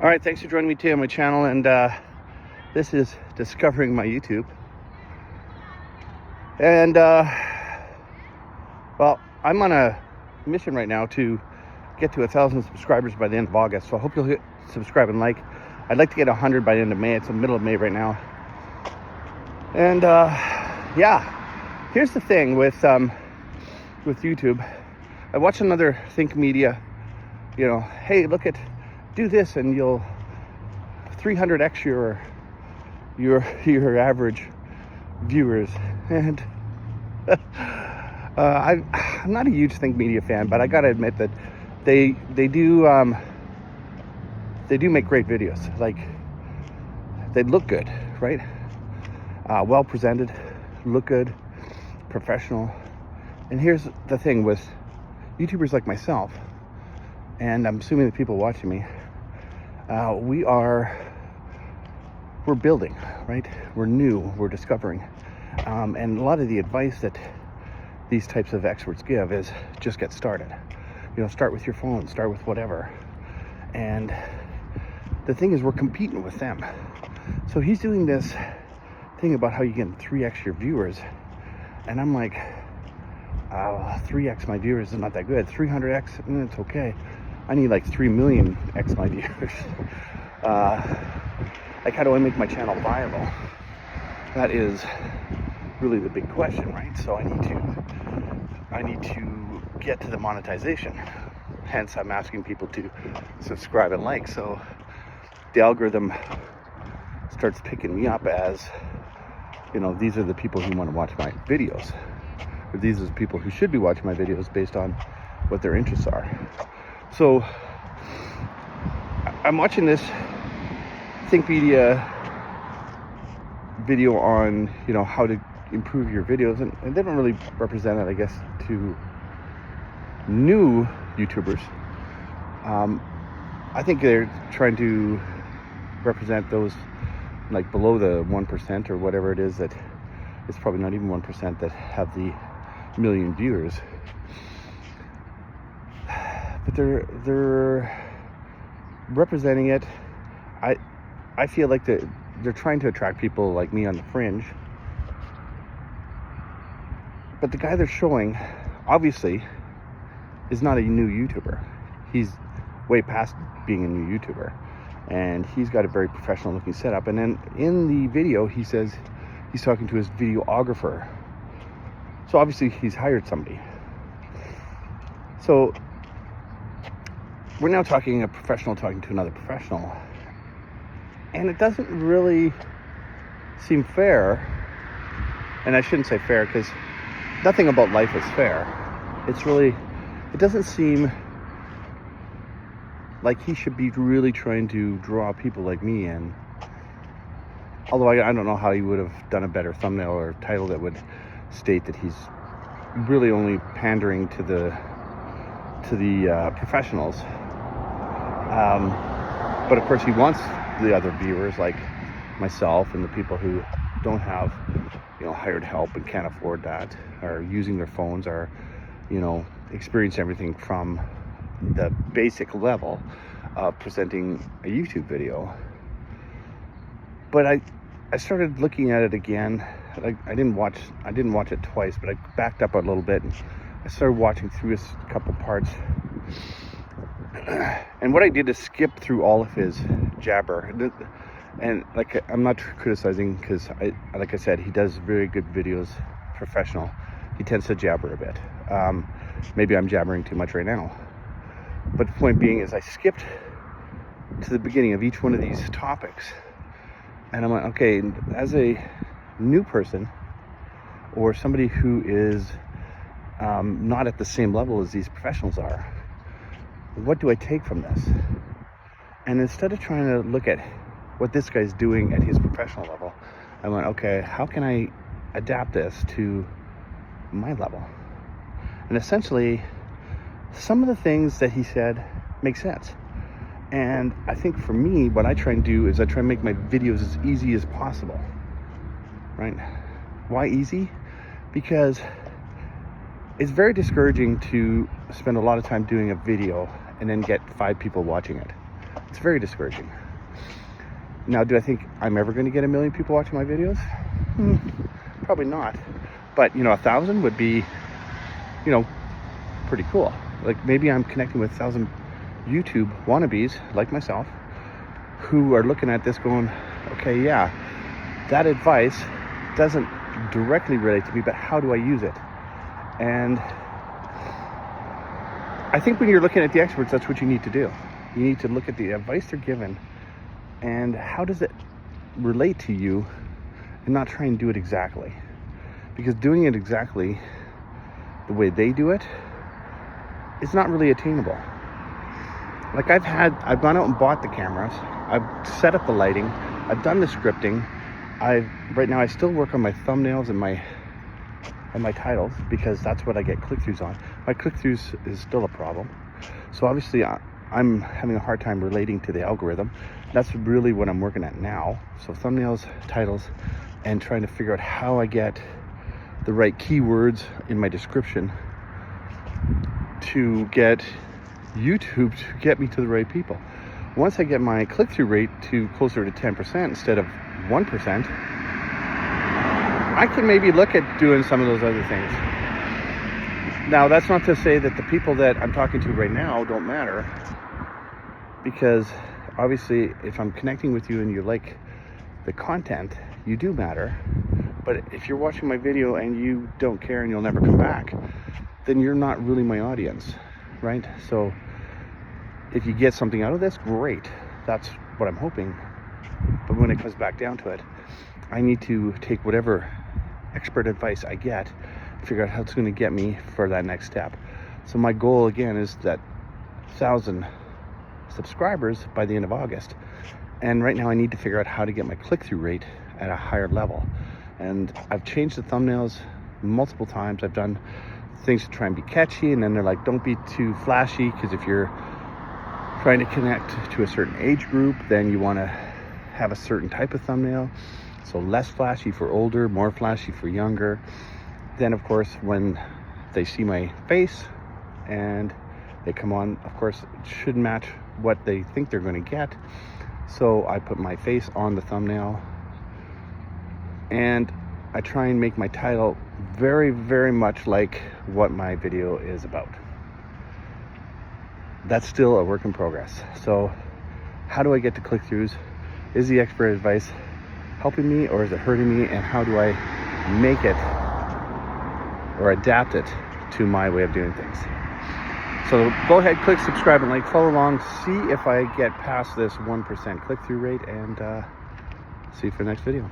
All right, thanks for joining me today on my channel, and this is Discovering My YouTube. And well, I'm on a mission right now to get to 1,000 subscribers by the end of August, so I hope you'll hit subscribe and like. I'd like to get 100 by the end of May. It's the middle of May right now. And yeah, here's the thing with YouTube. I watched another Think Media, hey, do this and you'll 300x your average viewers. And I'm not a huge Think Media fan, but I gotta admit that they do make great videos. Like, they look good, right? Well presented, look good, professional. And here's the thing with YouTubers like myself, and I'm assuming the people watching me, we're building, right? We're new, we're discovering. And a lot of the advice that these types of experts give is just get started. Start with your phone, start with whatever. And the thing is, we're competing with them. So he's doing this thing about how you get 3x your viewers. And I'm like, 3x my viewers is not that good. 300x, it's okay. I need like 3 million x my viewers. Like, how do I make my channel viable? That is really the big question, right? So I need to get to the monetization. Hence, I'm asking people to subscribe and like, so the algorithm starts picking me up as, these are the people who want to watch my videos, or these are the people who should be watching my videos based on what their interests are. So I'm watching this Think Media video on, how to improve your videos, and they don't really represent it, I guess, to new YouTubers. I think they're trying to represent those like below the 1% or whatever it is, that it's probably not even 1% that have the million viewers. But they're representing it. I feel like they're trying to attract people like me on the fringe. But the guy they're showing, obviously, is not a new YouTuber. He's way past being a new YouTuber. And he's got a very professional looking setup. And then in the video, he says he's talking to his videographer. So obviously he's hired somebody. So we're now talking a professional talking to another professional. And it doesn't really seem fair. And I shouldn't say fair, because nothing about life is fair. It doesn't seem like he should be really trying to draw people like me in. Although I don't know how he would have done a better thumbnail or title that would state that he's really only pandering to the professionals. But of course he wants the other viewers like myself and the people who don't have, hired help and can't afford that, are using their phones, are, experience everything from the basic level of presenting a YouTube video. But I started looking at it again. I didn't watch it twice, but I backed up a little bit and I started watching through a couple parts. And what I did is skip through all of his jabber. And I'm not criticizing, because like I said, he does very good videos, professional. He tends to jabber a bit. Maybe I'm jabbering too much right now. But the point being is I skipped to the beginning of each one of these topics. And I'm like, okay, as a new person, or somebody who is not at the same level as these professionals are, what do I take from this? And instead of trying to look at what this guy's doing at his professional level, I went, okay, how can I adapt this to my level? And essentially, some of the things that he said make sense. And I think for me, what I try and do is I try and make my videos as easy as possible, right? Why easy? Because it's very discouraging to spend a lot of time doing a video and then get 5 people watching it. It's very discouraging. Now, do I think I'm ever going to get 1 million people watching my videos? Probably not. But, 1,000 would be, pretty cool. Like, maybe I'm connecting with 1,000 YouTube wannabes like myself who are looking at this going, okay, yeah, that advice doesn't directly relate to me, but how do I use it? And I think when you're looking at the experts, that's what you need to do. You need to look at the advice they're given and how does it relate to you, and not try and do it exactly. Because doing it exactly the way they do it is not really attainable. Like I've gone out and bought the cameras, I've set up the lighting, I've done the scripting, right now I still work on my thumbnails and my titles, because that's what I get click-throughs on. My click-throughs is still a problem. So obviously I'm having a hard time relating to the algorithm. That's really what I'm working at now. So thumbnails, titles, and trying to figure out how I get the right keywords in my description to get YouTube to get me to the right people. Once I get my click-through rate to closer to 10% instead of 1%, I can maybe look at doing some of those other things. Now, that's not to say that the people that I'm talking to right now don't matter, because obviously if I'm connecting with you and you like the content, you do matter. But if you're watching my video and you don't care and you'll never come back, then you're not really my audience, right? So if you get something out of this, great. That's what I'm hoping. But when it comes back down to it, I need to take whatever expert advice I get, figure out how it's going to get me for that next step. So my goal again is that 1,000 subscribers by the end of August. And right now I need to figure out how to get my click-through rate at a higher level. And I've changed the thumbnails multiple times. I've done things to try and be catchy, and then they're like, don't be too flashy, because if you're trying to connect to a certain age group, then you want to have a certain type of thumbnail. So less flashy for older, more flashy for younger. Then of course, when they see my face and they come on, of course it should match what they think they're going to get. So I put my face on the thumbnail, and I try and make my title very, very much like what my video is about. That's still a work in progress. So how do I get to click-throughs? Is the expert advice helping me or is it hurting me? And how do I make it or adapt it to my way of doing things? So go ahead, click subscribe and like, follow along, see if I get past this 1% click-through rate, and see you for the next video.